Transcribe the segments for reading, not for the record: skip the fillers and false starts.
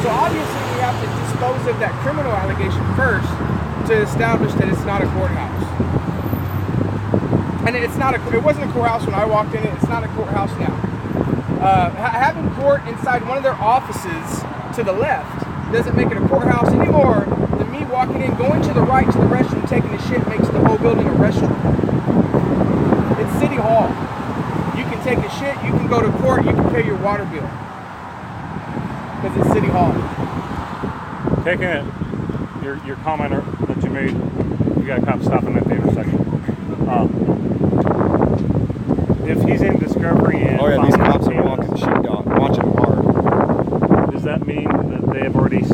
So obviously we have to dispose of that criminal allegation first to establish that it's not a courthouse. And it's not it wasn't a courthouse when I walked in it. It's not a courthouse now. Having court inside one of their offices to the left doesn't make it a courthouse anymore than me walking in, going to the right to the restroom, taking a shit makes the whole building a restroom. It's City Hall. You can take a shit, you can go to court, you can pay your water bill. Because it's City Hall. Taking it, your comment that you made, you got to kind of stop in that there a second. If he's in discovery and these cops are walking Sheepdog, watching him hard. Does that mean that they have already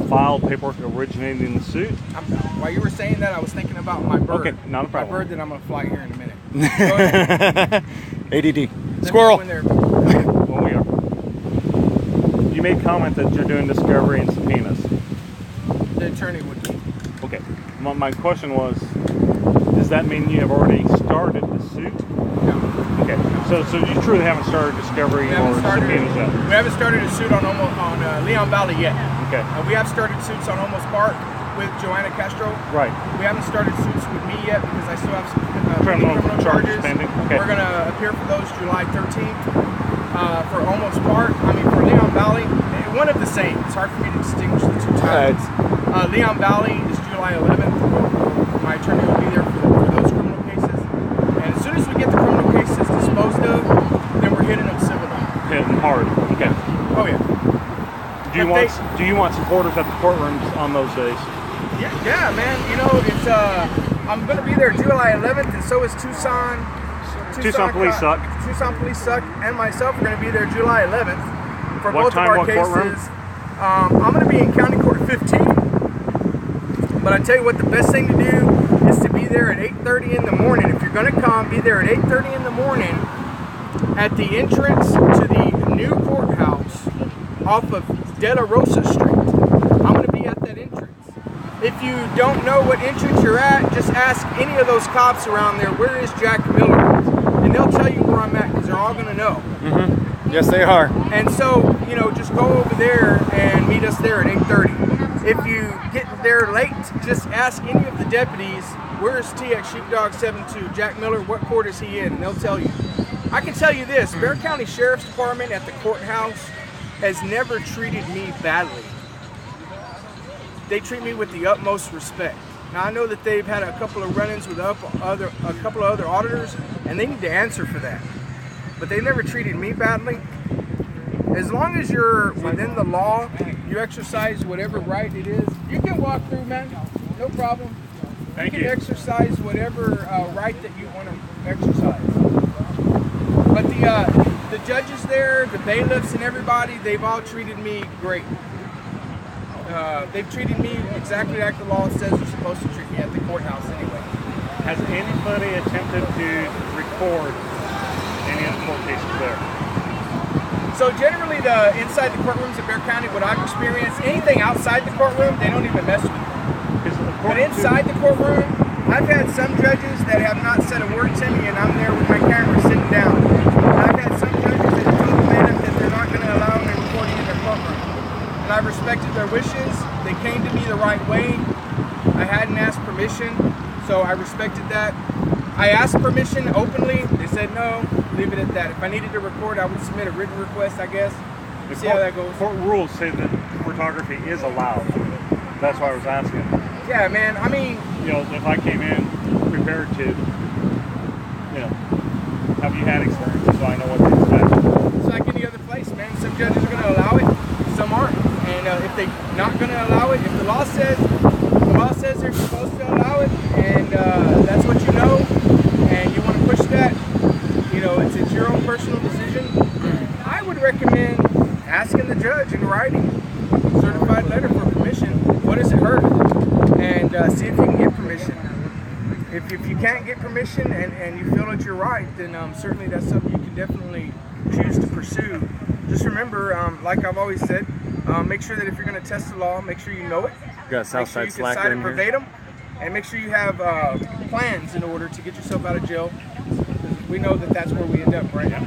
filed paperwork originating in the suit? While you were saying that, I was thinking about my bird. Okay, not a problem. My bird that I'm going to fly here in a minute. Go ahead. ADD. Squirrel. Well, we are. You made comment that you're doing discovery and subpoenas. The attorney would be. Okay. My question was, does that mean you have already started the suit? No. Okay. So you truly haven't started discovery or subpoenas yet? We haven't started a suit on Leon Valley yet. Okay. We have started suits on Almost Park with Joanna Castro. Right. We haven't started suits with me yet because I still have some criminal charges pending. Okay. We're going to appear for those July 13th. For Almost Park, for Leon Valley, one of the same. It's hard for me to distinguish the two times. Leon Valley is July 11th. My attorney will be there for those criminal cases. And as soon as we get the criminal cases disposed of, then we're hitting them civil. Hitting hard. Okay. Oh yeah. Do you want supporters at the courtrooms on those days? Yeah, man. It's I'm gonna be there July 11th, and so is Tucson Police Suck. Tucson Police Suck and myself are gonna be there July 11th for both of our cases. I'm gonna be in County Court 15, but I tell you what, the best thing to do is to be there at 8:30 in the morning. If you're gonna come, be there at 8:30 in the morning at the entrance to the new courthouse off of De La Rosa Street. I'm going to be at that entrance. If you don't know what entrance you're at, just ask any of those cops around there, where is Jack Miller? And they'll tell you where I'm at because they're all going to know. Mm-hmm. Yes, they are. And so, just go over there and meet us there at 8:30. If you get there late, just ask any of the deputies, where is TX Sheepdog 72, Jack Miller, what court is he in? And they'll tell you. I can tell you this, Bexar County Sheriff's Department at the courthouse has never treated me badly. They treat me with the utmost respect. Now I know that they've had a couple of run-ins with a couple of other auditors, and they need to answer for that. But they never treated me badly. As long as you're within the law, you exercise whatever right it is. You can walk through, man. No problem. Thank you. You can exercise whatever right that you want to exercise. But the judges there, the bailiffs and everybody, they've all treated me great. They've treated me exactly like the law says they're supposed to treat me at the courthouse anyway. Has anybody attempted to record any of the court cases there? So generally inside the courtrooms at Bexar County, what I've experienced, anything outside the courtroom, they don't even mess with it. But inside the courtroom, I've had some judges that have not said a word to me, and I'm there with my camera sitting down. And I've had some judges that have told the bailiff that they're not going to allow me recording in their courtroom. And I've respected their wishes. They came to me the right way. I hadn't asked permission, so I respected that. I asked permission openly. They said no, leave it at that. If I needed to record, I would submit a written request, I guess. See how that goes. Court rules say that photography is allowed. That's why I was asking. Yeah, man. I mean, if I came in prepared to, have you had experience, so I know what to expect. It's like any other place, man. Some judges are going to allow it, some aren't. And if they're not going to allow it, if the law says they're supposed to allow it, and that's what you know, and you want to push that, it's your own personal decision. I would recommend asking the judge in writing, certified letter for permission. What does it hurt? And see if you can get permission. If you can't get permission and you feel that you're right, then certainly that's something you can definitely choose to pursue. Just remember, like I've always said, make sure that if you're going to test the law, make sure you know it. You got Southside Slacker. Make sure you can cite it verbatim, and make sure you have plans in order to get yourself out of jail. Because we know that that's where we end up, right? Yeah.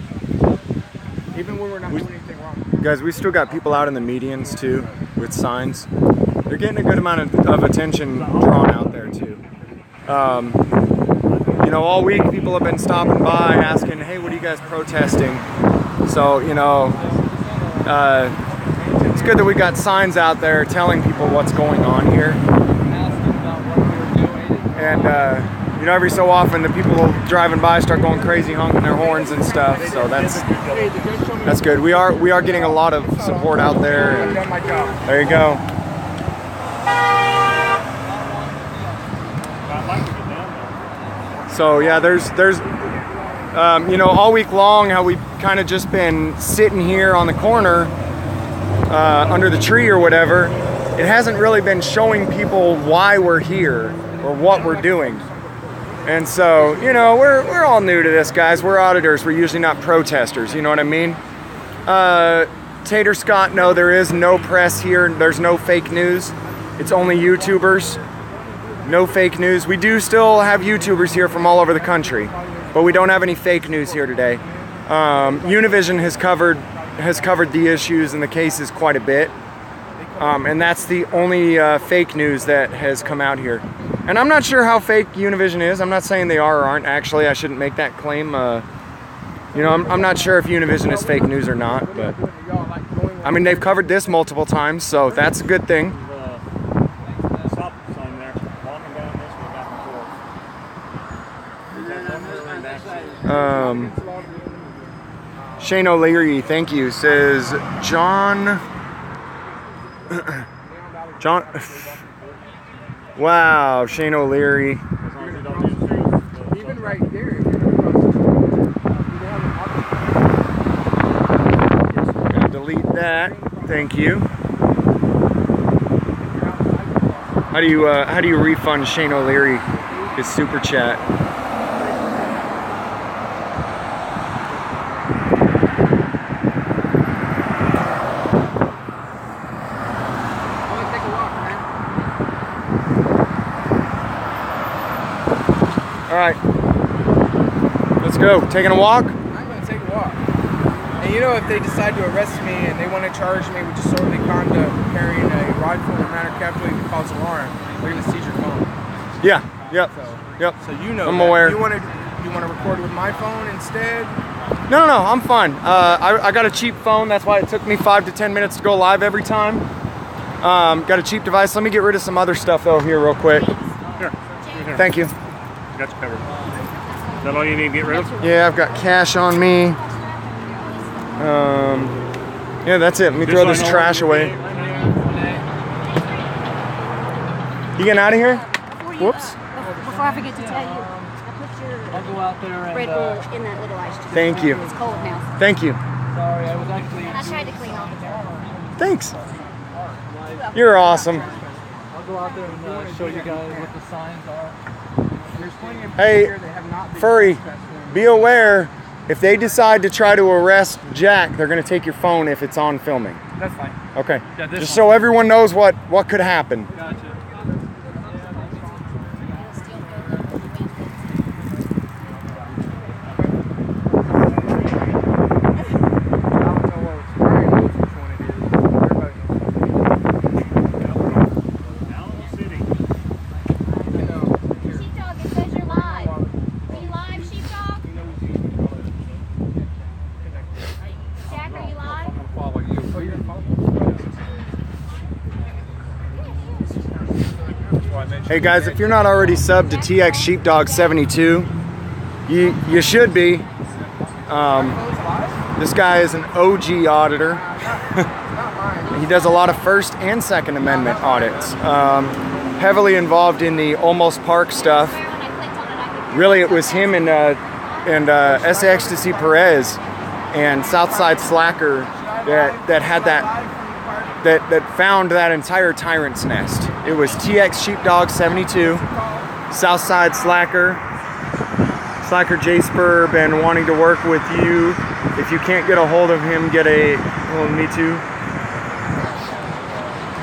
Even when we're not doing anything wrong. Guys, we still got people out in the medians too with signs. They're getting a good amount of attention drawn out there too. You know, all week people have been stopping by asking, hey, what are you guys protesting? So, you know, it's good that we got signs out there telling people what's going on here. And, you know, every so often the people driving by start going crazy, honking their horns and stuff. So that's good. We are getting a lot of support out there. And there you go. So yeah, there's you know, all week long how we've kind of just been sitting here on the corner under the tree or whatever. It hasn't really been showing people why we're here or what we're doing. And so, you know, we're all new to this, guys. We're auditors. We're usually not protesters. You know what I mean? Tater Scott, no, there is no press here. There's no fake news. It's only YouTubers. No fake news. We do still have YouTubers here from all over the country, but we don't have any fake news here today. Univision has covered the issues and the cases quite a bit, and that's the only fake news that has come out here. And I'm not sure how fake Univision is. I'm not saying they are or aren't. Actually, I shouldn't make that claim. You know, I'm not sure if Univision is fake news or not, but I mean, they've covered this multiple times, so that's a good thing. Shane O'Leary, thank you, says John. Wow, Shane O'Leary. Even right there. Gotta delete that. Thank you. How do you refund Shane O'Leary his super chat? All right, let's go. Taking a walk? I'm gonna take a walk. And you know, if they decide to arrest me and they want to charge me with disorderly conduct, carrying a rifle or manner captivating to cause alarm, they're gonna seize your phone. Yeah. Yep. So you know. I'm aware. You want to record with my phone instead? No, I'm fine. I got a cheap phone. That's why it took me 5 to 10 minutes to go live every time. Got a cheap device. Let me get rid of some other stuff though here real quick. Here. Thank you. Got you covered. Is that all you need to get rid of? Yeah, I've got cash on me. Yeah, that's it. Let me throw this trash away. You getting out of here? Whoops. Before I forget to tell you, I put your Red Bull in that little ice chest. Thank you. It's cold now. Thank you. Sorry, I was actually. And I tried to clean all the dirt. Thanks. You're awesome. I'll go out there and show you guys what the signs are. Hey, Furry, be aware, if they decide to try to arrest Jack, they're going to take your phone if it's on filming. That's fine. Okay. Yeah, just so everyone knows what could happen. Gotcha. Hey guys, if you're not already subbed to TX Sheepdog 72, you should be. This guy is an OG auditor. He does a lot of First and Second Amendment audits. Heavily involved in the Almost Park stuff. Really, it was him and S.A. Ecstasy Perez and Southside Slacker that found that entire Tyrants nest. It was TX Sheepdog 72, Southside Slacker J Spur, been wanting to work with you. If you can't get a hold of him, get a, well, me too.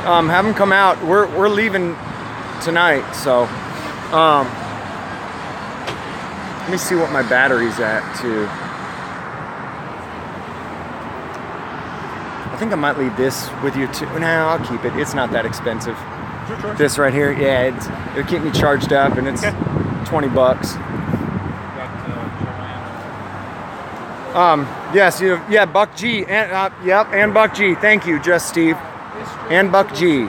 Have him come out. We're leaving tonight, so let me see what my battery's at too. I think I might leave this with you too. Nah, I'll keep it. It's not that expensive. Your choice. This right here, yeah, it'll keep me charged up, and it's Okay. 20 bucks. Got Yes, yeah, Buck G, and yep, and Buck G. Thank you, Just Steve, and Buck G.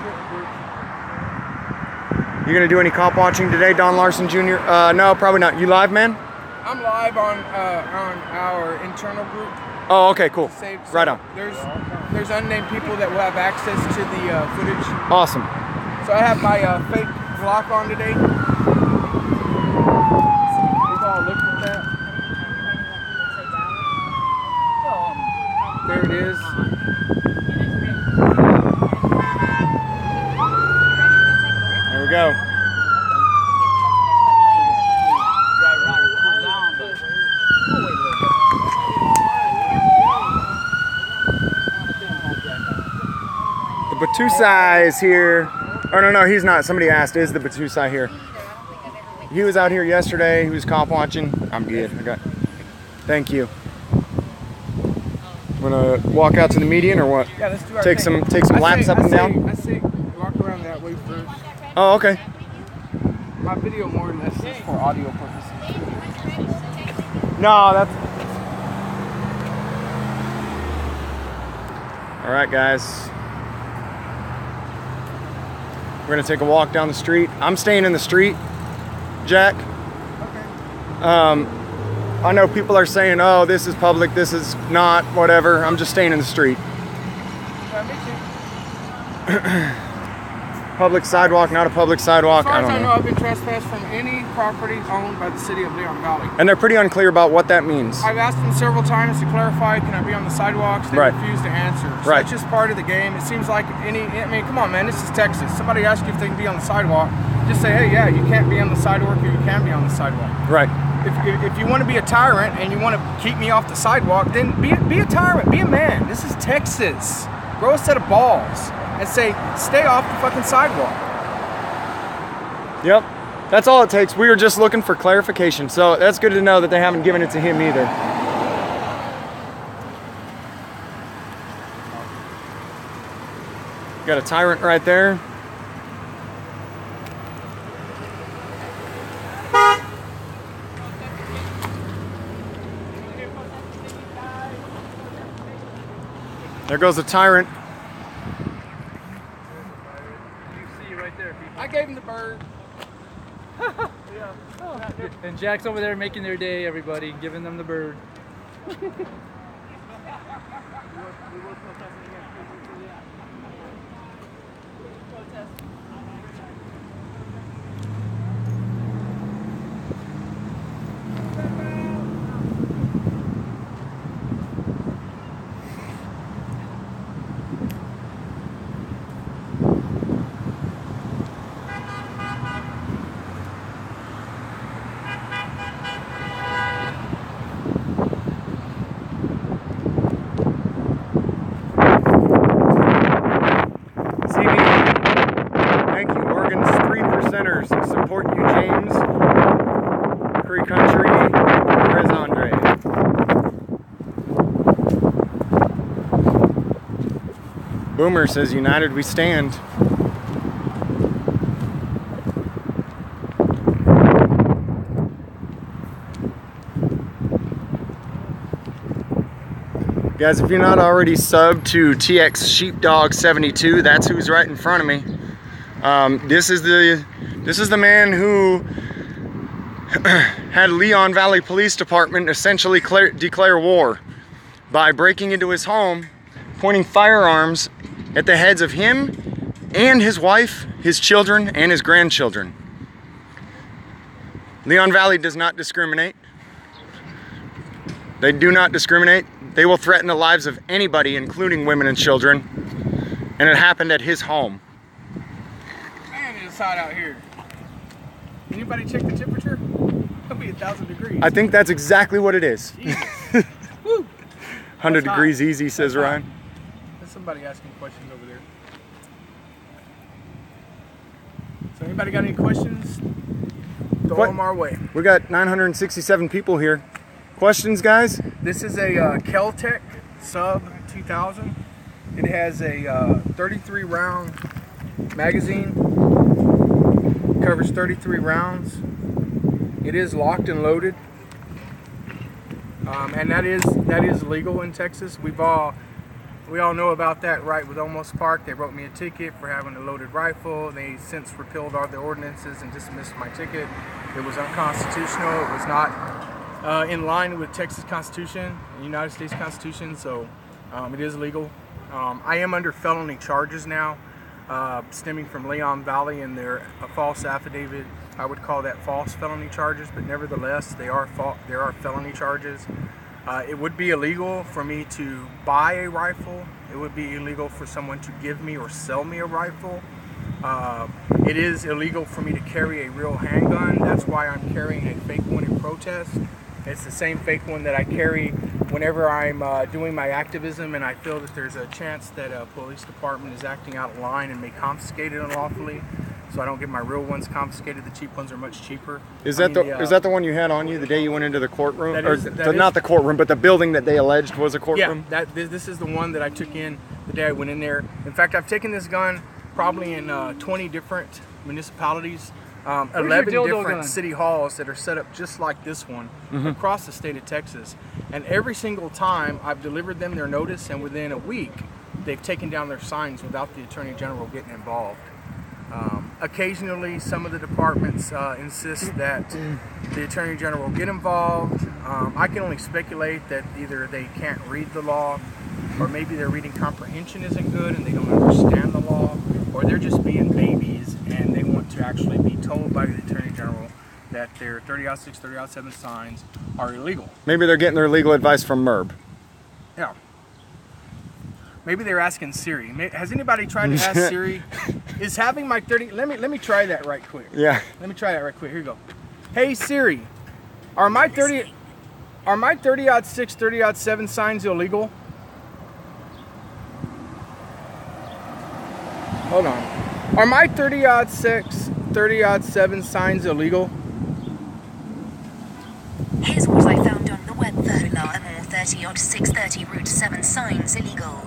You gonna do any cop watching today, Don Larson Jr.? No, probably not. You live, man? I'm live on our internal group. Oh, okay, cool. Saved, so Right on. There's unnamed people that will have access to the footage. Awesome. So I have my fake block on today. We've all looked at that. There it is. There we go. The Batusai is here. Oh, no, he's not. Somebody asked, is the Batusai here? He was out here yesterday. He was cop watching. I'm good. Thank you. I'm gonna walk out to the median or what? Yeah, let's do our Take thing. some laps up and down. I say walk around that way first. Oh, okay. My video more or less is for audio purposes. No, that's. All right, guys. We're gonna take a walk down the street. I'm staying in the street, Jack. Okay. I know people are saying, oh, this is public, this is not, whatever. I'm just staying in the street. Yeah, me too. Public sidewalk, not a public sidewalk, As far I as don't I know, know. I've been trespassed from any property owned by the city of Leon Valley. And they're pretty unclear about what that means. I've asked them several times to clarify, can I be on the sidewalks? They Right. refuse to answer. So Right. it's just part of the game. It seems like I mean, come on, man, this is Texas. Somebody asks you if they can be on the sidewalk, just say, hey, yeah, you can't be on the sidewalk or you can be on the sidewalk. Right. If you want to be a tyrant and you want to keep me off the sidewalk, then be a tyrant, be a man. This is Texas. Grow a set of balls and say, stay off the fucking sidewalk. Yep. That's all it takes. We were just looking for clarification. So that's good to know that they haven't given it to him either. Got a tyrant right there. There goes the tyrant. You see right there, people. I gave him the bird. And Jack's over there making their day, everybody, giving them the bird. Thank you, Oregon's 3%ers. Support you, James. Free country, Perez Andre. Boomer says, united we stand. Guys, if you're not already subbed to TX Sheepdog 72, that's who's right in front of me. This is the man who had Leon Valley Police Department essentially declare war by breaking into his home, pointing firearms at the heads of him and his wife, his children, and his grandchildren. Leon Valley does not discriminate. They do not discriminate. They will threaten the lives of anybody, including women and children. And it happened at his home. Man, it's hot out here. Anybody check the temperature? It'll be 1,000 degrees. I think that's exactly what it is. Jesus. Woo. 100 That's degrees hot. easy, says That's hot. Ryan. There's somebody asking questions over there. So anybody got any questions? Throw What? them our way. We got 967 people here. Questions, guys? This is a Keltec sub 2000. It has a 33 round magazine, covers 33 rounds. It is locked and loaded, and that is legal in Texas. We all know about that, right? With Almost Park, they wrote me a ticket for having a loaded rifle. They since repealed all the ordinances and dismissed my ticket. It was unconstitutional. It was not in line with Texas Constitution, the United States Constitution, so it is legal. I am under felony charges now, stemming from Leon Valley and their false affidavit. I would call that false felony charges, but nevertheless, there are felony charges. It would be illegal for me to buy a rifle. It would be illegal for someone to give me or sell me a rifle. It is illegal for me to carry a real handgun. That's why I'm carrying a fake one in protest. It's the same fake one that I carry whenever I'm doing my activism and I feel that there's a chance that a police department is acting out of line and may confiscate it unlawfully. So I don't get my real ones confiscated. The cheap ones are much cheaper. Is that the one you had on you the day you went into the courtroom? Not the courtroom, but the building that they alleged was a courtroom? Yeah, this is the one that I took in the day I went in there. In fact, I've taken this gun probably in 20 different municipalities, 11 different city halls that are set up just like this one across the state of Texas. And every single time I've delivered them their notice, and within a week, they've taken down their signs without the Attorney General getting involved. Occasionally, some of the departments insist that the Attorney General get involved. I can only speculate that either they can't read the law, or maybe their reading comprehension isn't good and they don't understand the law, or they're just being babies and they want to actually be told by the Attorney General that their 30-06, 30-07 signs are illegal. Maybe they're getting their legal advice from MERB. Yeah. Maybe they're asking Siri. Has anybody tried to ask Siri? Is having my 30? Let me try that right quick. Yeah. Let me try that right quick. Here you go. Hey Siri, are my 30-06, 30-07 signs illegal? Hold on. Are my 30-06, 30-07 signs illegal? Here's what I found on the web. Amor 30-630 Route 7 signs illegal.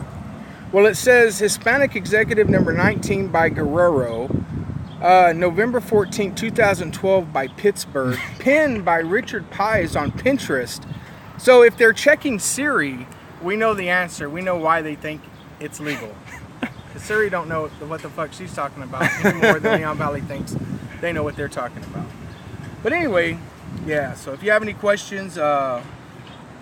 Well, it says Hispanic Executive number 19 by Guerrero, November 14, 2012 by Pittsburgh, pinned by Richard Pies on Pinterest. So if they're checking Siri, we know the answer. We know why they think it's legal. Siri don't know what the fuck she's talking about anymore than Leon Valley thinks they know what they're talking about. But anyway, yeah, so if you have any questions...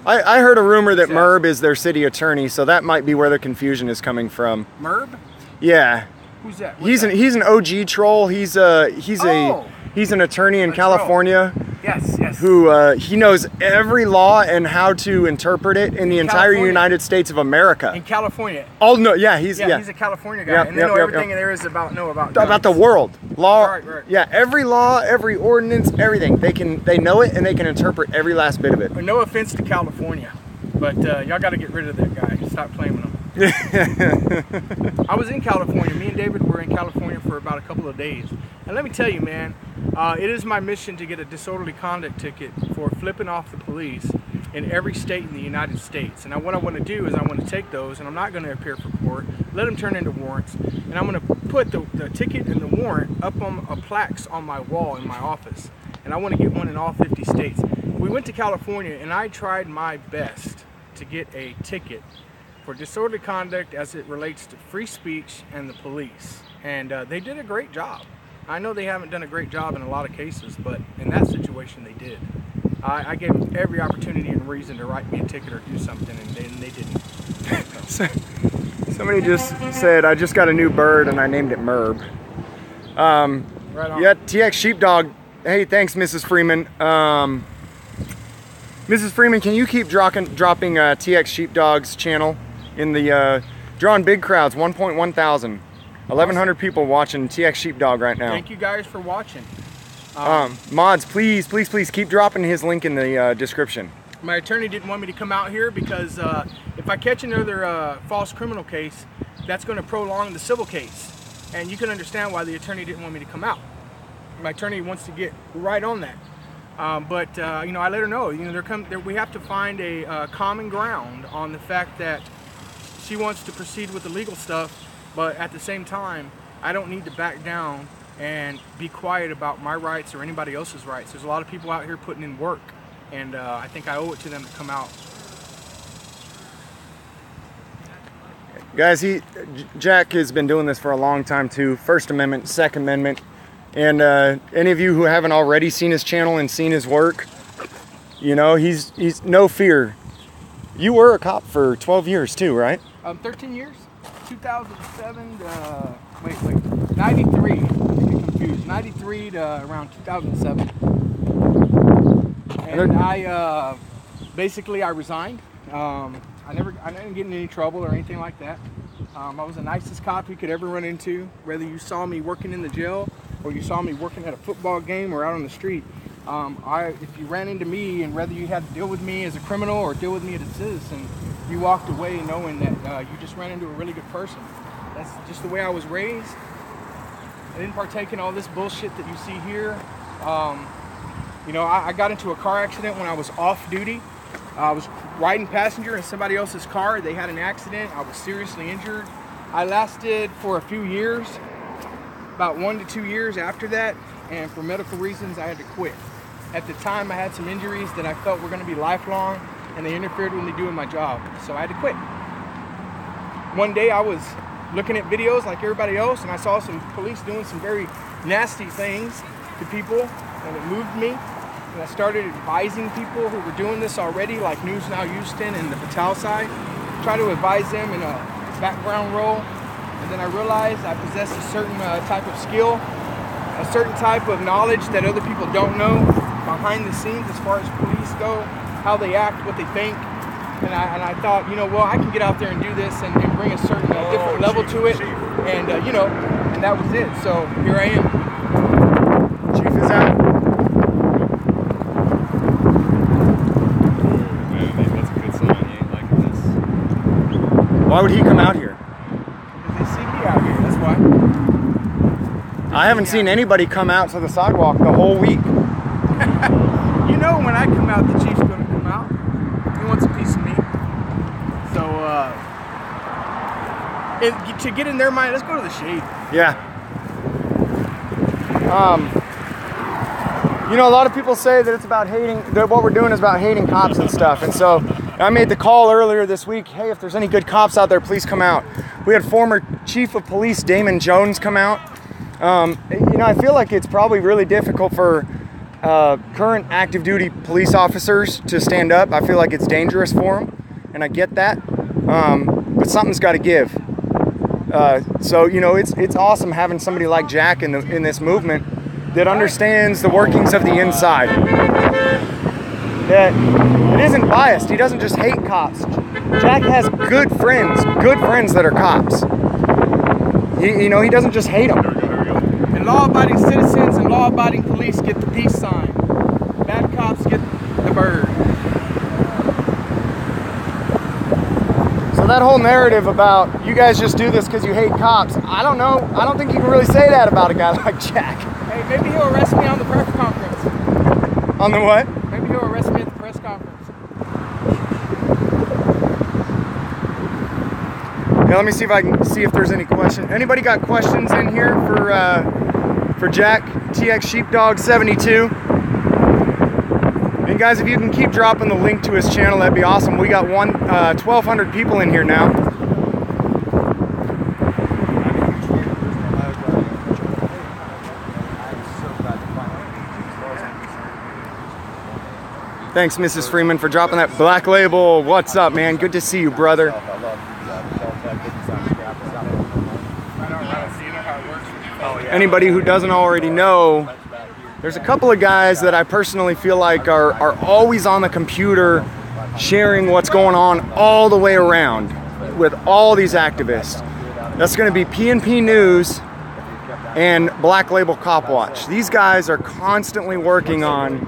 I heard a rumor that MERB is their city attorney, so that might be where the confusion is coming from. MERB? Yeah. Who's that? He's an OG troll. He's an attorney in California. Yes. Who he knows every law and how to interpret it in the entire United States of America. In California. Oh no, yeah, he's a California guy, and they know everything there is about about the world. Law. Right. Yeah, every law, every ordinance, everything. They know it and they can interpret every last bit of it. But no offense to California, but y'all got to get rid of that guy. Stop claiming him. I was in California. Me and David were in California for about a couple of days. And let me tell you, man, it is my mission to get a disorderly conduct ticket for flipping off the police in every state in the United States. And what I want to do is I want to take those, and I'm not going to appear for court, let them turn into warrants, and I'm going to put the ticket and the warrant up on plaques on my wall in my office. And I want to get one in all 50 states. We went to California, and I tried my best to get a ticket for disorderly conduct as it relates to free speech and the police. And they did a great job. I know they haven't done a great job in a lot of cases, but in that situation they did. I gave them every opportunity and reason to write me a ticket or do something, and they didn't. Somebody just said, I just got a new bird and I named it Merb. Right on. Yeah, TX Sheepdog. Hey, thanks, Mrs. Freeman. Mrs. Freeman, can you keep dropping TX Sheepdog's channel in the drawing big crowds, 1.1 thousand. 1,100 people watching TX Sheepdog right now. Thank you guys for watching. Mods, please keep dropping his link in the description. My attorney didn't want me to come out here because if I catch another false criminal case, that's going to prolong the civil case. And you can understand why the attorney didn't want me to come out. My attorney wants to get right on that. But you know, I let her know, you know, we have to find a common ground on the fact that she wants to proceed with the legal stuff, but at the same time, I don't need to back down and be quiet about my rights or anybody else's rights. There's a lot of people out here putting in work, and I think I owe it to them to come out. Guys, Jack has been doing this for a long time too. First Amendment, Second Amendment. And any of you who haven't already seen his channel and seen his work, you know, he's no fear. You were a cop for 12 years too, right? 13 years, 2007 to, wait, 93, I'm getting confused, 93 to around 2007. And I, basically I resigned. I didn't get in any trouble or anything like that. I was the nicest cop you could ever run into, whether you saw me working in the jail or you saw me working at a football game or out on the street. If you ran into me, and whether you had to deal with me as a criminal or deal with me as a citizen, you walked away knowing that you just ran into a really good person. That's just the way I was raised. I didn't partake in all this bullshit that you see here. You know, I got into a car accident when I was off duty. I was riding passenger in somebody else's car. They had an accident. I was seriously injured. I lasted for a few years, about 1 to 2 years after that, and for medical reasons I had to quit. At the time I had some injuries that I felt were going to be lifelong, and they interfered with me doing my job, so I had to quit. One day I was looking at videos like everybody else, and I saw some police doing some very nasty things to people, and it moved me. And I started advising people who were doing this already, like News Now Houston and the Patel side, try to advise them in a background role. And then I realized I possessed a certain type of skill, a certain type of knowledge that other people don't know behind the scenes as far as police go, how they act, what they think. And I thought, you know, well, I can get out there and do this and bring a certain different level to it. And, you know, and that was it. So here I am. Chief is out. Why would he come out here? Because they see me out here, that's why. I haven't seen anybody come out to the sidewalk the whole week. You know, when I come out, the chief's gonna come out. He wants a piece of me. So, to get in their mind, let's go to the shade. Yeah. You know, a lot of people say that it's about hating, that what we're doing is about hating cops and stuff. And so I made the call earlier this week, hey, if there's any good cops out there, please come out. We had former Chief of Police Damon Jones come out. You know, I feel like it's probably really difficult for current active duty police officers to stand up. I feel like it's dangerous for them, and I get that. But something's got to give. So, you know, it's awesome having somebody like Jack in this movement that understands the workings of the inside. That it isn't biased. He doesn't just hate cops. Jack has good friends that are cops. You know, he doesn't just hate them. And law-abiding citizens and law-abiding police get the peace sign. Bad cops get the bird. So that whole narrative about you guys just do this because you hate cops, I don't know. I don't think you can really say that about a guy like Jack. Hey, maybe he'll arrest me on the press conference. On the what? Maybe he'll arrest me at the press conference. Yeah, let me see if I can see if there's any questions. Anybody got questions in here for Jack, TX Sheepdog 72? And guys, if you can keep dropping the link to his channel, that'd be awesome. We got 1,200 people in here now. Thanks, Mrs. Freeman, for dropping that Black Label. What's up, man? Good to see you, brother. Anybody who doesn't already know, there's a couple of guys that I personally feel like are always on the computer sharing what's going on all the way around with all these activists. That's going to be PNP News and Black Label Cop Watch. These guys are constantly working on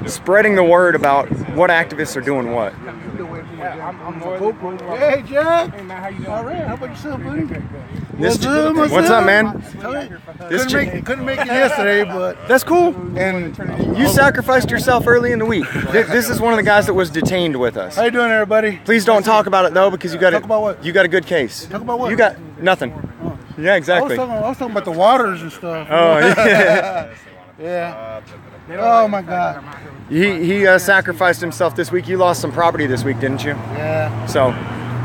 spreading the word about what activists are doing what. I'm more Hey, Jack. Hey, man, how you doing? All right. How about yourself, buddy? What's up, man? Couldn't make it yesterday, but that's cool. And you sacrificed yourself early in the week. This is one of the guys that was detained with us. How you doing, everybody? Please don't talk about it though, because you got Talk about what? You got a good case. Talk about what? You got nothing. Oh. Yeah, exactly. I was talking about the waters and stuff. Oh yeah. Yeah. Oh my God. He sacrificed himself this week. You lost some property this week, didn't you? Yeah. So.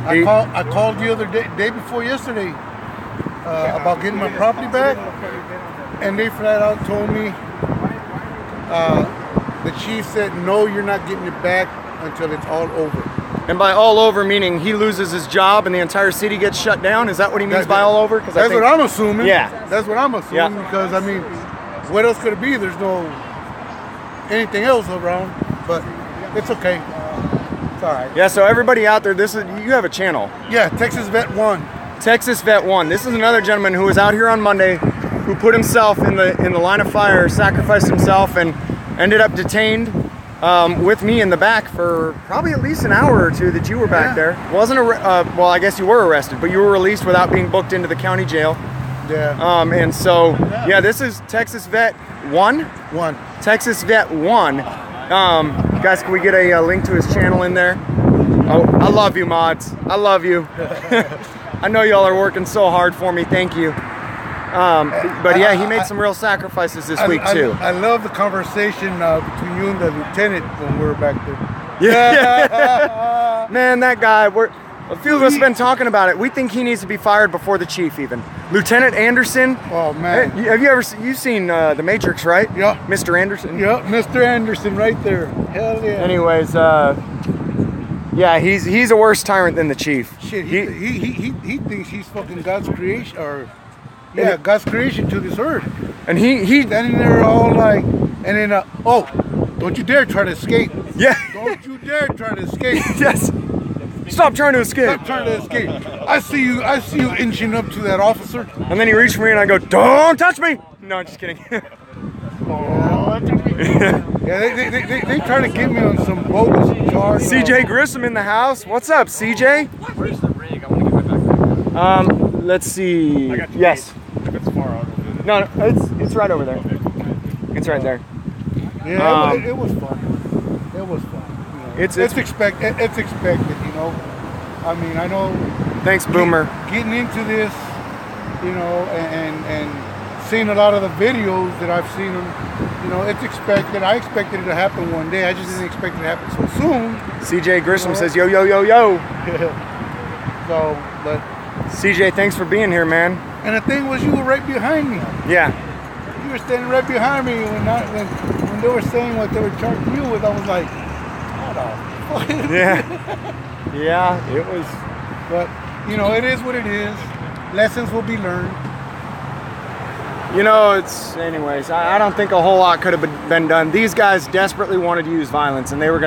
I called the other day before yesterday about getting my property back, and they flat out told me the chief said no, you're not getting it back until it's all over. And by all over, meaning he loses his job and the entire city gets shut down? Is that what he means by all over? That's what I'm assuming. Yeah. That's what I'm assuming, because I mean, what else could it be? There's no anything else around, but it's okay. All right. Yeah, so everybody out there, you have a channel. Yeah, Texas Vet 1. Texas Vet 1. This is another gentleman who was out here on Monday, who put himself in the line of fire, sacrificed himself, and ended up detained with me in the back for probably at least an hour or two that you were back there. Wasn't well, I guess you were arrested, but you were released without being booked into the county jail. Yeah. And so, yeah, this is Texas Vet 1. Texas Vet 1. Guys, can we get a link to his channel in there? Oh, I love you, mods. I love you. I know y'all are working so hard for me. Thank you. But yeah, he made some real sacrifices this week too. I love the conversation between you and the lieutenant when we were back there. Yeah. Man, that guy, a few of us have been talking about it. We think he needs to be fired before the chief even. Lieutenant Anderson. Oh man. Have you ever seen The Matrix, right? Yeah. Mr. Anderson? Yeah, Mr. Anderson right there. Hell yeah. Anyways, yeah, he's a worse tyrant than the chief. Shit, he thinks he's fucking God's creation, or yeah, God's creation to this earth. And he standing there all like, and then oh, don't you dare try to escape. Yeah. Don't you dare try to escape. Yes. Stop trying to escape. Stop trying to escape. I see you inching up to that officer. And then he reached for me and I go, don't touch me. No, I'm just kidding. Yeah, they try to get me on some bogus charge. CJ Grissom in the house. What's up, CJ? Where's the rig? I want to get my back there. Let's see. I got two yes. gates. If it's far out, we'll do it. No, it's right over there. It's right there. Yeah, it was fun. It was fun. You know, it's expected. It's expected. You know. I mean, I know. Thanks, Boomer. Getting into this, you know, and seeing a lot of the videos that I've seen them, you know, it's expected. I expected it to happen one day. I just didn't expect it to happen so soon. CJ Grissom says, yo, yo, yo, yo. So, but CJ, thanks for being here, man. And the thing was, you were right behind me. Yeah. You were standing right behind me when they were saying what they were charging you with. I was like, what the fuck? Yeah. Yeah, it was. But, you know, it is what it is. Lessons will be learned. You know, anyways, I don't think a whole lot could have been done. These guys desperately wanted to use violence, and they were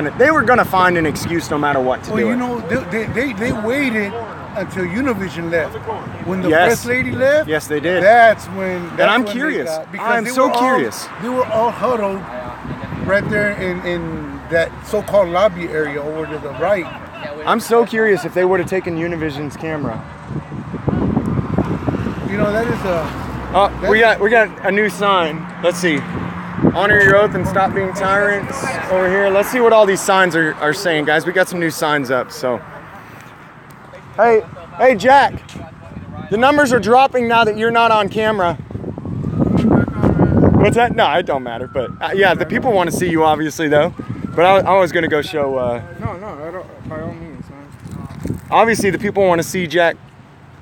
gonna find an excuse no matter what to do. Well, you know, they waited until Univision left. When the press lady left, yes, they did. That's when. And I'm curious. I'm so curious. They were all huddled right there in that so-called lobby area over to the right. I'm so curious if they would have taken Univision's camera. You know, that is a. We got a new sign. Let's see. Honor your oath and stop being tyrants over here. Let's see what all these signs are saying, guys. We got some new signs up, so. Hey, Jack. The numbers are dropping now that you're not on camera. What's that? No, it don't matter. But yeah, the people want to see you, obviously, though. But I was gonna go show. No, I don't. By all means, man. Obviously, the people want to see Jack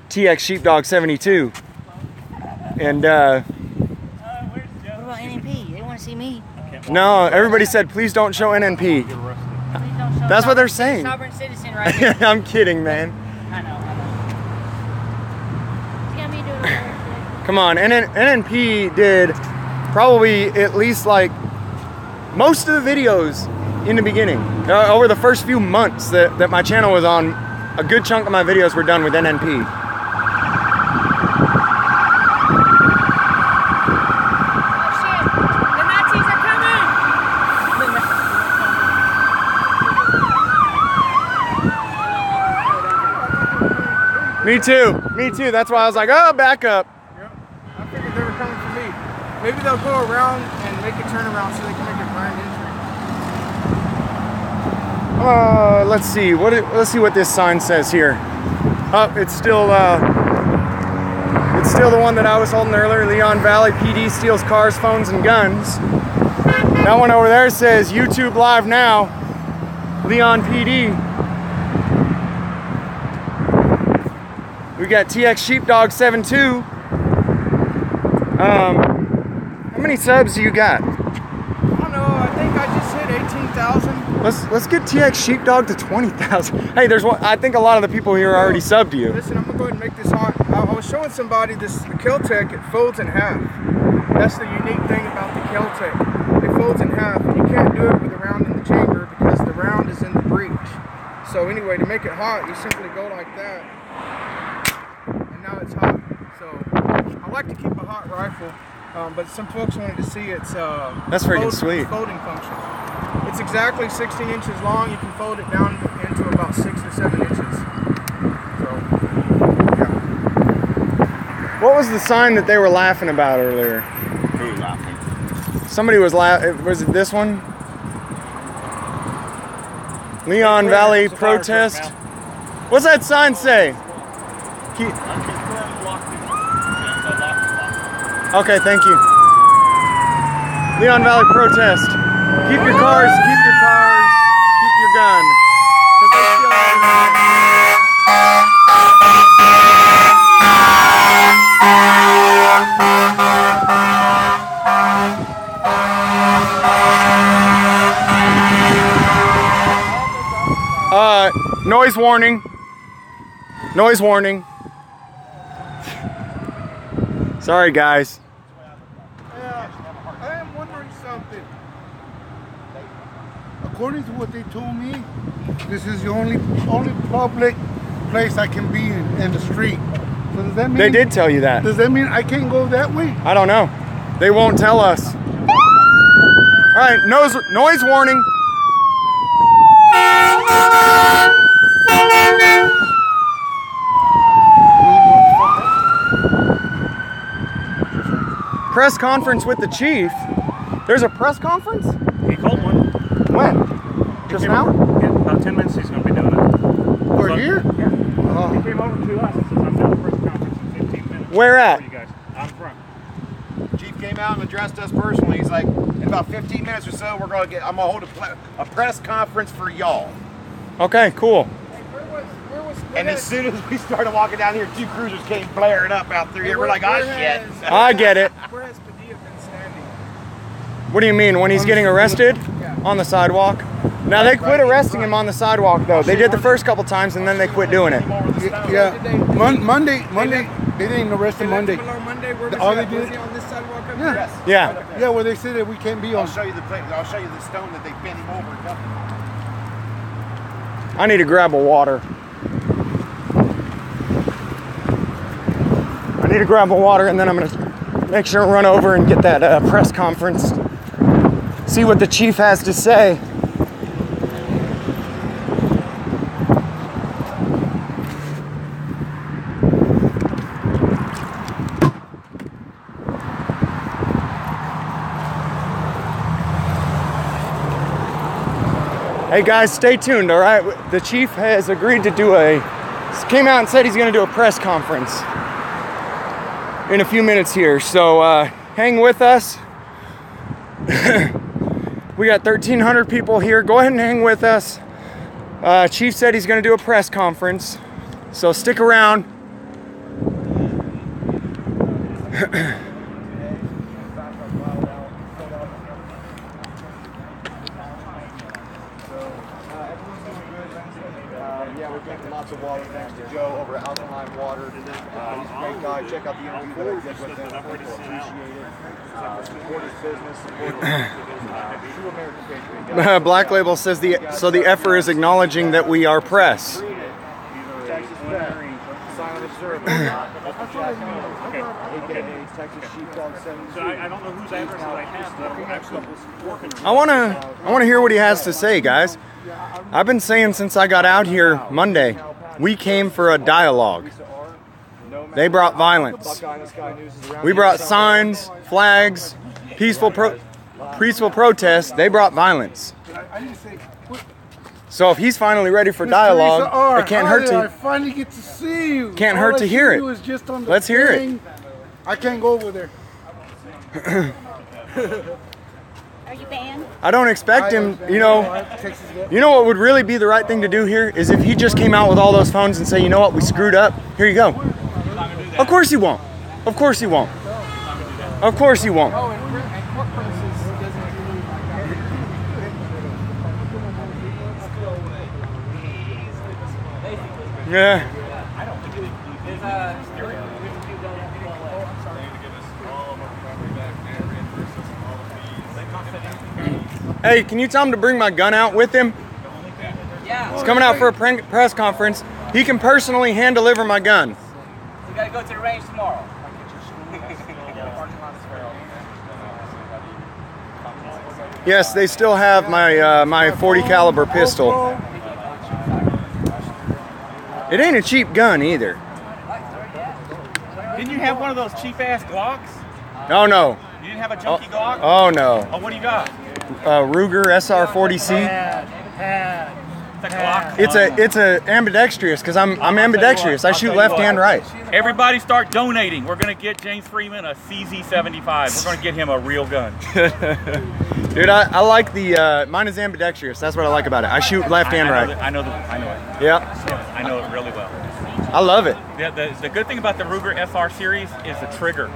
TX Sheepdog 72. And what about NNP? They want to see me. No, everybody said please don't show NNP. That's what they're saying. Sovereign citizen right here. I'm kidding, man. I know. You got me doing it. Come on, NNP did probably at least like most of the videos in the beginning. Over the first few months that my channel was on, a good chunk of my videos were done with NNP. Me Me too. Me too. That's why I was like, oh, back up. Yep. I figured they were coming for me. Maybe they'll go around and make a turnaround so they can make a blind entry. Let's see. Let's see what this sign says here. Oh, it's still the one that I was holding earlier. Leon Valley PD steals cars, phones, and guns. That one over there says YouTube live now. Leon PD. We got TX Sheepdog 72. How many subs do you got? I don't know. I think I just hit 18,000. Let's get TX Sheepdog to 20,000. Hey, there's one. I think a lot of the people here already subbed to you. Listen, I'm gonna go ahead and make this hot. I was showing somebody the Kel-Tec. It folds in half. That's the unique thing about the Kel-Tec. It folds in half. You can't do it with a round in the chamber because the round is in the breech. So anyway, to make it hot, you simply go like that, and now it's hot. So I like to keep a hot rifle, but some folks wanted to see its that's freaking sweet folding function. It's exactly 16 inches long. You can fold it down into about 6 or 7 inches. So, yeah. What was the sign that they were laughing about earlier? Who laughing? Somebody was laughing. Was it this one? Leon Valley protest. What's that sign say? Okay, thank you. Leon Valley protest. Keep your cars, keep your gun. 'Cause they steal everything. Noise warning. Noise warning. Sorry, guys. Yeah, I am wondering something. According to what they told me, this is the only public place I can be in the street. So does that mean They did tell you that. Does that mean I can't go that way? I don't know. They won't tell us. All right, noise warning. Press conference with the chief. There's a press conference? He called one. When? Just now? Yeah, about 10 minutes he's going to be doing it. We're here? Yeah. Oh. He came over to us and says, I'm doing a press conference in 15 minutes. Where at? For you guys. Out front. Chief came out and addressed us personally. He's like, in about 15 minutes or so, I'm gonna hold a press conference for y'all. Okay, cool. Where was And as soon as we started walking down here, 2 cruisers came blaring up out through here. We're like, oh shit. I get it. Where has Padilla been standing? What do you mean? When he's getting arrested? On the sidewalk? Now, they quit arresting him on the sidewalk, though. They did the first couple times, and then they quit doing it. Yeah. Monday, they didn't arrest him Monday. Monday, where All was they he did- on this sidewalk up Yeah. there? Yeah. Yeah, well, they said that we can't be I'll on. show you the stone that they bent him over. I need to grab a water. I need to grab a water, and then I'm going to make sure and run over and get that press conference. See what the chief has to say. Hey guys, stay tuned, all right? The chief has agreed to came out and said he's gonna do a press conference in a few minutes here. So hang with us. We got 1,300 people here. Go ahead and hang with us. Chief said he's gonna do a press conference. So stick around. Yeah, we're drinking lots of water thanks to Joe over at Alkaline Water. He's a great guy. Check out the interview that I did with him. Appreciate it. Support his business. Support his true American patriot. Black Label says the effer is acknowledging that we are press. Texas vet. Silent observer. AKA Texas Sheepdog 72. So I don't know whose address that I have, but I'm actually working. I wanna hear what he has to say, guys. I've been saying since I got out here Monday, we came for a dialogue. They brought violence. Buckeye in the Sky News is around We here. brought signs, flags, peaceful protests. They brought violence. I need to say, So if he's finally ready for Miss dialogue, Teresa R., it can't how hurt did I to. finally get to see you. Can't All hurt I to see hear you it. is just on the Let's hear it. thing. I can't go over there. Are you banned? I don't expect him, you know. You know what would really be the right thing to do here is if he just came out with all those phones and say, you know what, we screwed up. Here you go. Of course he won't. Of course he won't. Of course he won't. Oh, and court premises doesn't include Yeah. Hey, can you tell him to bring my gun out with him? Yeah. He's coming out for a press conference. He can personally hand deliver my gun. We gotta go to the range tomorrow. Yes, they still have my my 40 caliber pistol. It ain't a cheap gun either. Didn't you have one of those cheap ass Glocks? Oh no. You didn't have a junky Glock? Oh no. Oh, what do you got? Ruger SR40C. It's a Glock. It's a ambidextrous because I'm ambidextrous. I shoot left and right. Everybody start donating. We're gonna get James Freeman a CZ75. We're gonna get him a real gun. Dude, I like the mine is ambidextrous. That's what I like about it. I shoot left and right. I know it. Yep. Yeah, I know it really well. I love it. Yeah, the good thing about the Ruger SR series is the trigger.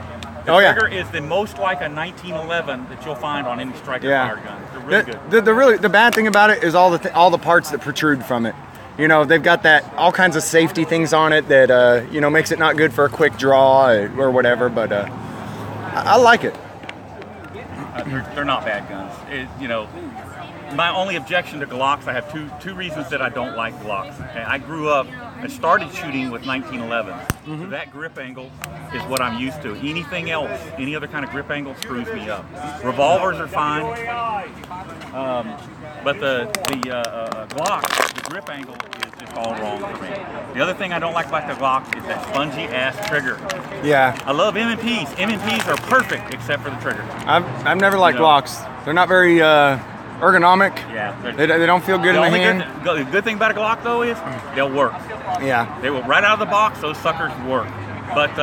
The Oh, yeah. trigger is the most like a 1911 that you'll find on any striker fire gun. They're really good. The bad thing about it is all the parts that protrude from it. You know, they've got all kinds of safety things on it that you know, makes it not good for a quick draw or whatever. But I like it. They're not bad guns. You know, my only objection to Glocks, I have two reasons that I don't like Glocks. Okay, I grew up, I started shooting with 1911s. So that grip angle is what I'm used to. Anything else, any other kind of grip angle screws me up. Revolvers are fine, but the Glock, the grip angle is just all wrong for me. The other thing I don't like about the Glock is that spongy ass trigger. Yeah. I love M&Ps. M&Ps are perfect except for the trigger. I've never liked Glocks. They're not very ergonomic. Yeah. They don't feel good in the hand. The good thing about a Glock though is they'll work. Yeah. They will right out of the box. Those suckers work. But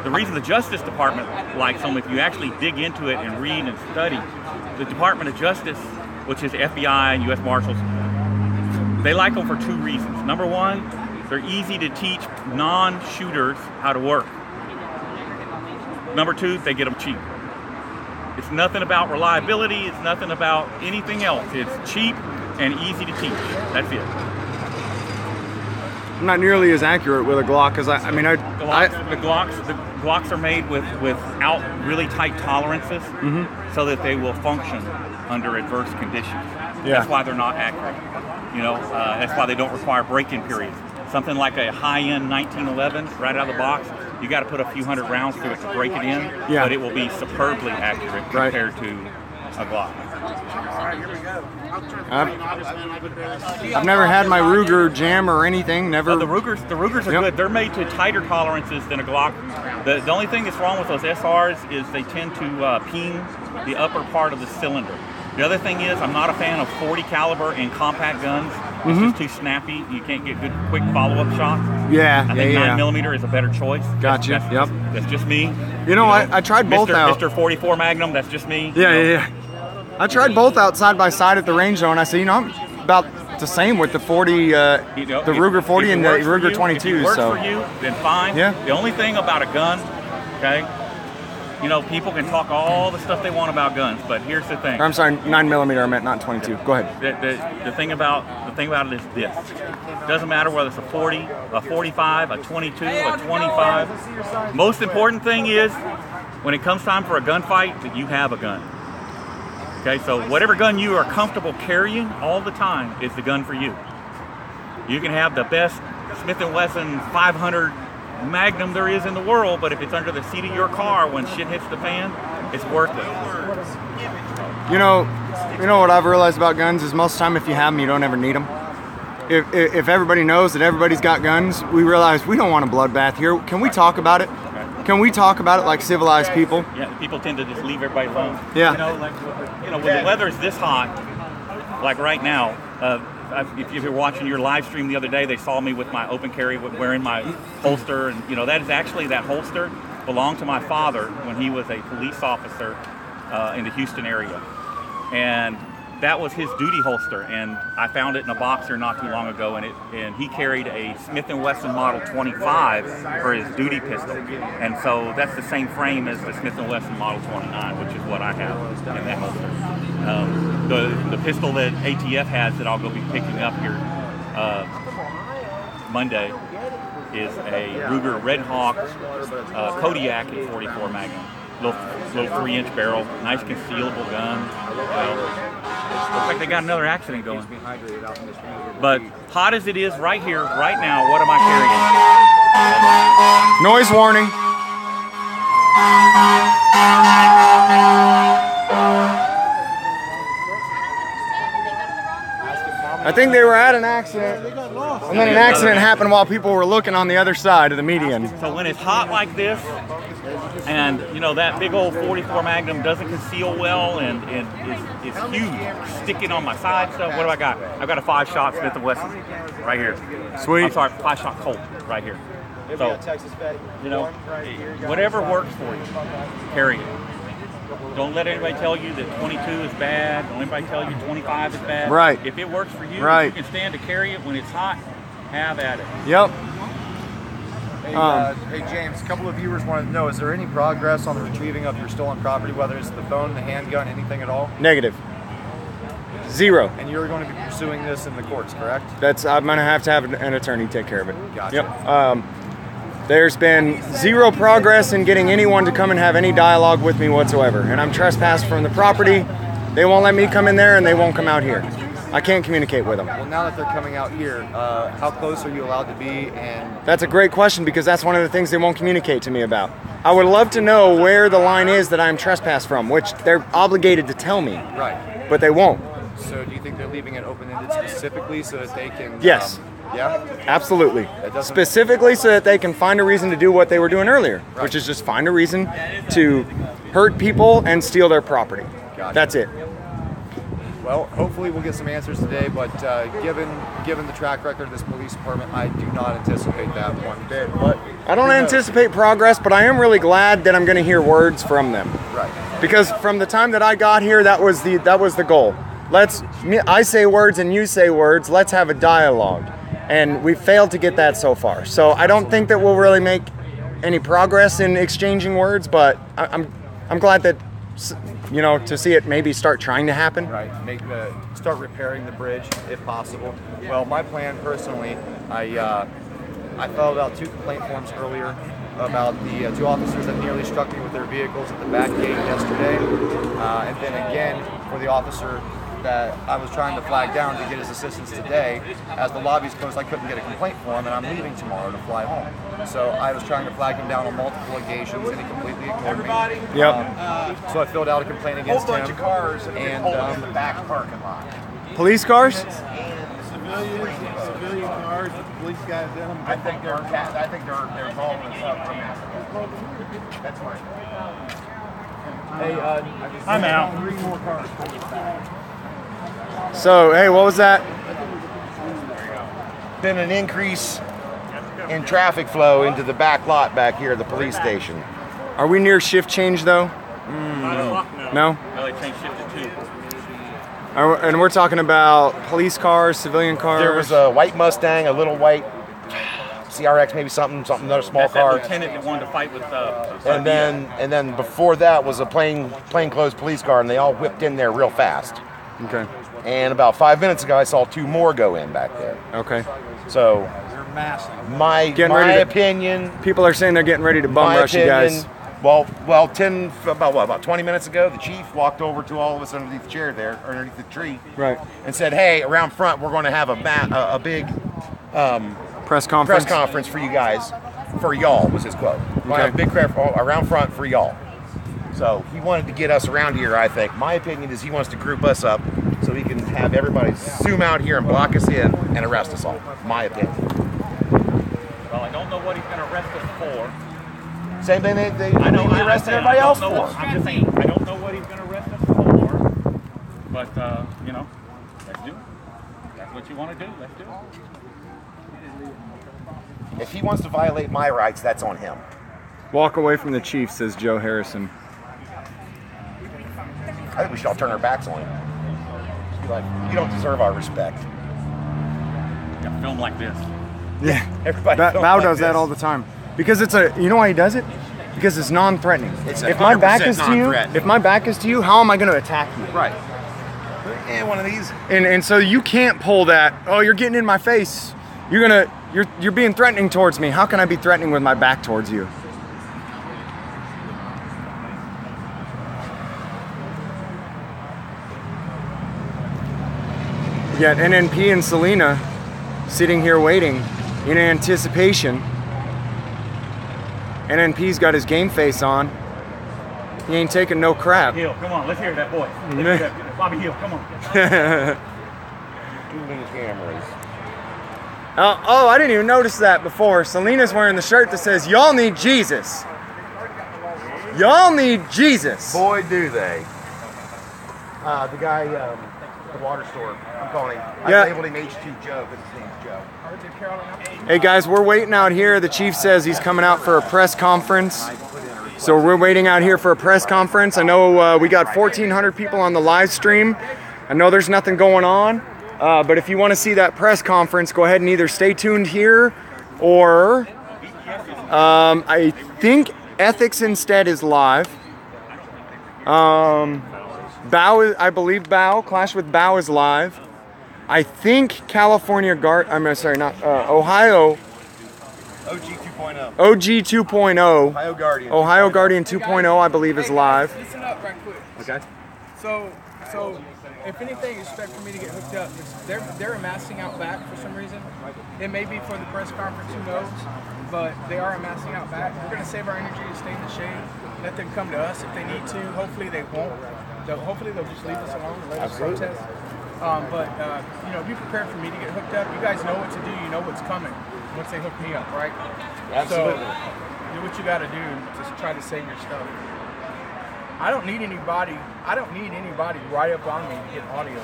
the reason the Justice Department likes them, if you actually dig into it and read and study, the Department of Justice, which is FBI and U.S. Marshals, they like them for two reasons. Number one, they're easy to teach non-shooters how to work. Number two, they get them cheap. It's nothing about reliability. It's nothing about anything else. It's cheap and easy to teach. That's it. I'm not nearly as accurate with a Glock because the Glocks are made without really tight tolerances, so that they will function under adverse conditions. Yeah. That's why they're not accurate. You know, that's why they don't require break-in periods. Something like a high-end 1911 right out of the box, you got to put a few hundred rounds through it to break it in, but it will be superbly accurate compared to a Glock. I've never had my Ruger jam or anything. Never. The Rugers are good. They're made to tighter tolerances than a Glock. The only thing that's wrong with those SRs is they tend to ping the upper part of the cylinder. The other thing is I'm not a fan of 40 caliber in compact guns. It's just too snappy. You can't get good quick follow-up shots. Yeah, I think 9mm is a better choice. Gotcha. That's just me. You know, I tried both out. Mr. 44 Magnum, that's just me. Yeah. I tried both out side by side at the range though, and I said, you know, I'm about the same with the 40, the Ruger 40 and the Ruger 22. If it works so for you, then fine. Yeah. The only thing about a gun, okay, you know, people can talk all the stuff they want about guns, but here's the thing. I'm sorry, 9mm. I meant not 22. Go ahead. The thing about it is this: it doesn't matter whether it's a 40, a 45, a 22, a 25. Most important thing is when it comes time for a gunfight that you have a gun. Okay, so whatever gun you are comfortable carrying all the time is the gun for you. You can have the best Smith & Wesson 500 Magnum there is in the world, but if it's under the seat of your car when shit hits the fan, it's worthless. You know what I've realized about guns is most of the time if you have them, you don't ever need them. if everybody knows that everybody's got guns, we realize we don't want a bloodbath here. Can we talk about it? Can we talk about it like civilized people? Yeah, people tend to just leave everybody alone. Yeah. When the weather's this hot, like right now, if you were watching your live stream the other day, they saw me with my open carry, wearing my holster, and that is actually, that holster belonged to my father when he was a police officer in the Houston area, and that was his duty holster, and I found it in a box here not too long ago, and he carried a Smith & Wesson Model 25 for his duty pistol, and so that's the same frame as the Smith & Wesson Model 29, which is what I have in that holster. The pistol that ATF has that I'll go be picking up here Monday is a Ruger Red Hawk Kodiak at 44 Magnum. Little 3-inch barrel, nice concealable gun. Looks like they got another accident going. But hot as it is right here, right now, what am I carrying? Noise warning. I think they were at an accident, and then an accident happened while people were looking on the other side of the median. So when it's hot like this, and that big old 44 Magnum doesn't conceal well, and is huge, sticking on my side stuff. What do I got? I've got a 5-shot Smith & Wesson right here. Sweet. I'm sorry, 5-shot Colt right here. So whatever works for you, carry it. Don't let anybody tell you that 22 is bad. Don't let anybody tell you 25 is bad. If it works for you, right. You can stand to carry it when it's hot, have at it. Yep. Hey James, a couple of viewers wanted to know, is there any progress on the retrieving of your stolen property, whether it's the phone, the handgun, anything at all? Negative. Zero. And you're going to be pursuing this in the courts, correct? I'm going to have an attorney take care of it. Gotcha. Yep. There's been zero progress in getting anyone to come and have any dialogue with me whatsoever. And I'm trespassed from the property. They won't let me come in there, and they won't come out here. I can't communicate with them. Well, now that they're coming out here, how close are you allowed to be? And that's a great question, because that's one of the things they won't communicate to me about. I would love to know where the line is that I'm trespassed from, which they're obligated to tell me. Right. But they won't. So do you think they're leaving it open-ended specifically so that they can... Yes. Yeah? Absolutely. Specifically so that they can find a reason to do what they were doing earlier, which is just find a reason to hurt people and steal their property. Gotcha. That's it. Well, hopefully we'll get some answers today, but given the track record of this police department, I do not anticipate that one bit. But I don't anticipate progress, but I am really glad that I'm going to hear words from them. Right. Because from the time that I got here, that was the goal. I say words and you say words. Let's have a dialogue. And we failed to get that so far. So I don't think that we'll really make any progress in exchanging words, but I'm glad that, to see it maybe start trying to happen. Right. Start repairing the bridge if possible. Well, my plan personally, I filled out 2 complaint forms earlier about the 2 officers that nearly struck me with their vehicles at the back gate yesterday, and then again for the officer that I was trying to flag down to get his assistance today. As the lobby's closed, I couldn't get a complaint for him, and I'm leaving tomorrow to fly home. So I was trying to flag him down on multiple occasions, and he completely ignored me. Yep. So I filled out a complaint against him. Whole bunch of cars and the back parking lot. Police cars? Civilian cars with police guys in them. I think they're involved in something. That's right. Hey, I'm out. 3 more cars. So, hey, what was that? Been an increase in traffic flow into the back lot back here at the police station. Are we near shift change though? No. No? No, they changed shift to 2. And we're talking about police cars, civilian cars? There was a white Mustang, a little white CRX, maybe something, another small That's car. that lieutenant that wanted to fight with and then before that was a plainclothes police car, and they all whipped in there real fast. Okay. And about 5 minutes ago, I saw 2 more go in back there. Okay. So, They're massive. my opinion. People are saying they're getting ready to bum rush you guys. Well, about 20 minutes ago, the chief walked over to all of us underneath the chair there, or underneath the tree, Right. and said, "Hey, around front, we're going to have a big Press conference. for you guys, for y'all," was his quote. We're gonna have a big crowd around front for y'all. So he wanted to get us around here, I think. My opinion is he wants to group us up so he can have everybody zoom out here and block us in and arrest us all. My opinion. Well, I don't know what he's going to arrest us for. Same thing they arrested everybody else for. I'm just saying, I don't know what he's going to arrest us for, but, you know, let's do it. That's what you want to do, let's do it. If he wants to violate my rights, that's on him. Walk away from the chief, says Joe Harrison. I think we should all turn our backs on him. Just be like, you don't deserve our respect. Yeah, film like this. Yeah, Everybody Bao does that all the time. Because it's a, you know why he does it? Because it's non-threatening. If my back is to you, how am I going to attack you? Right. And one of these. And so you can't pull that. Oh, you're getting in my face. You're being threatening towards me. How can I be threatening with my back towards you? You got NNP and Selena sitting here waiting in anticipation. NNP's got his game face on. He ain't taking no crap. Hill, come on, let's hear that voice. Let's hear that. Bobby Hill, come on. Dueling cameras. Oh, I didn't even notice that before. Selena's wearing the shirt that says, "Y'all need Jesus." Y'all need Jesus. Boy, do they. The guy, the water store, I'm calling him. Yeah. I labeled him H2 Joe because his name's Joe. Hey guys, we're waiting out here. The chief says he's coming out for a press conference. So we're waiting out here for a press conference. I know we got 1,400 people on the live stream. I know there's nothing going on. But if you want to see that press conference, go ahead and either stay tuned here or I think Ethics Instead is live. I believe Clash with Bao is live. I think Ohio. OG 2.0. OG 2.0. Ohio Guardian. Ohio Guardian 2.0, I believe, is live. Listen up right quick. Okay. So if anything, you expect for me to get hooked up. They're amassing out back for some reason. It may be for the press conference, who knows? But they are amassing out back. We're going to save our energy and stay in the shade. Let them come to us if they need to. Hopefully they won't. Hopefully they'll just leave us alone and let us protest. But you know, be prepared for me to get hooked up. You guys know what to do. You know what's coming once they hook me up, right? Absolutely. So do what you got to do to try to save your stuff. I don't need anybody right up on me to get audio.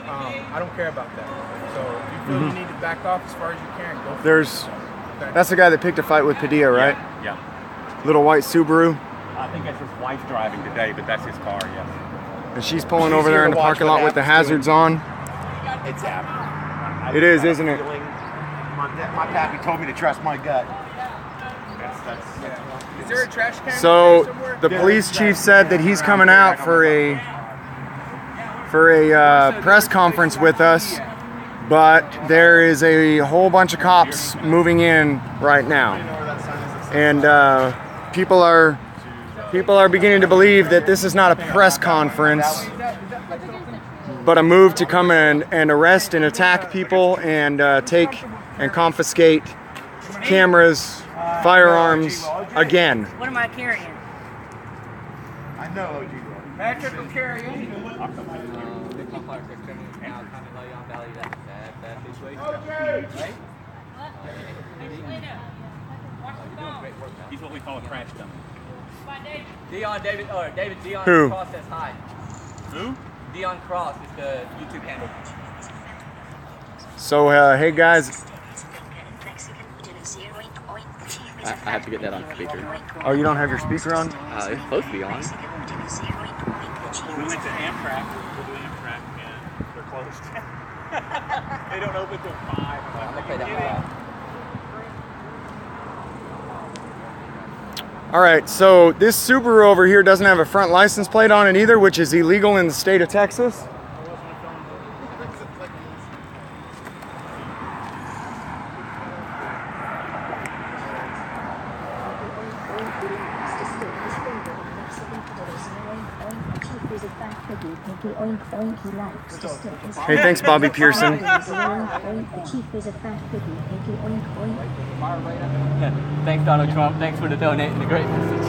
I don't care about that. So if you feel you need to back off as far as you can, go for it. That's the guy that picked a fight with Padilla, right? Yeah. Little white Subaru. I think that's his wife driving today, but that's his car, yes. And she's pulling over there in the parking lot with the hazards on. It's happening. It is, isn't it? My pappy told me to trust my gut. Is there a trash can? So somewhere? the police chief said that he's coming out for a press conference with us, but there is a whole bunch of cops moving in right now, and people are beginning to believe that this is not a press conference, but a move to come in and arrest and attack people and take and confiscate cameras, firearms again. What am I carrying? I know. Patrick will carry you. He's what we call a crash dummy. David Who? Cross says hi. Who? Dion Cross is the YouTube handle. So hey guys. I have to get that on speaker. Oh, you don't have your speaker on? It's supposed to be on. We went to Amtrak. We'll do Amtrak, and they're closed. They don't open till 5. I'm gonna play that one. All right, so this Subaru over here doesn't have a front license plate on it either, which is illegal in the state of Texas. Hey, thanks, Bobby Pearson. Thanks, Donald Trump. Thanks for the donate and the great message.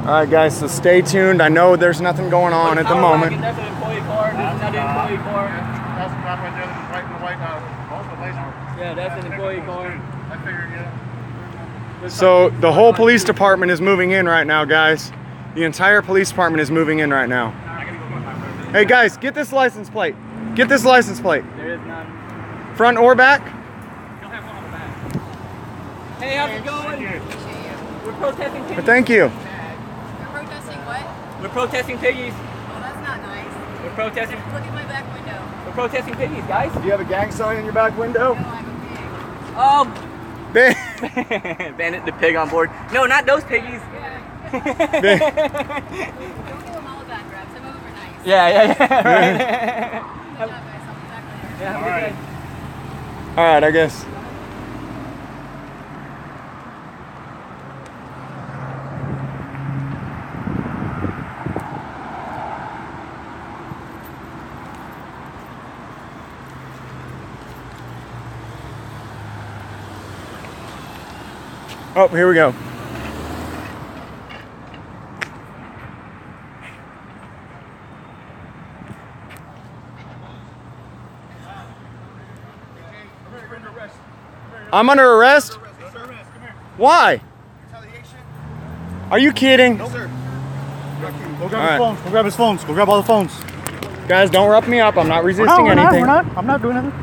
All right, guys, so stay tuned. I know there's nothing going on at the moment. That's an employee car. This is another employee car. That's not right there. Right in the white house. Yeah, that's an employee car. I figured, yeah. So the whole police department is moving in right now, guys. The entire police department is moving in right now. Hey guys, get this license plate. Get this license plate. There is none. Front or back? Hey, how's it going? We're protesting piggies. Thank you. You're protesting what? We're protesting piggies. Oh, that's not nice. We're protesting. Look at my back window. We're protesting piggies, guys. Do you have a gang sign in your back window? No, I'm a pig. Bandit the pig on board. No, not those piggies. Don't give them all a bad rap. Some of them are nice. Yeah. Good job, guys. I'll be back later. Yeah, have a good day. All right, I guess. Oh, here we go. I'm under arrest? Why? Are you kidding? No, sir. Go grab his phones. Go grab his phones. Go grab all the phones. Guys, don't rough me up. I'm not resisting anything. We're not. I'm not doing anything.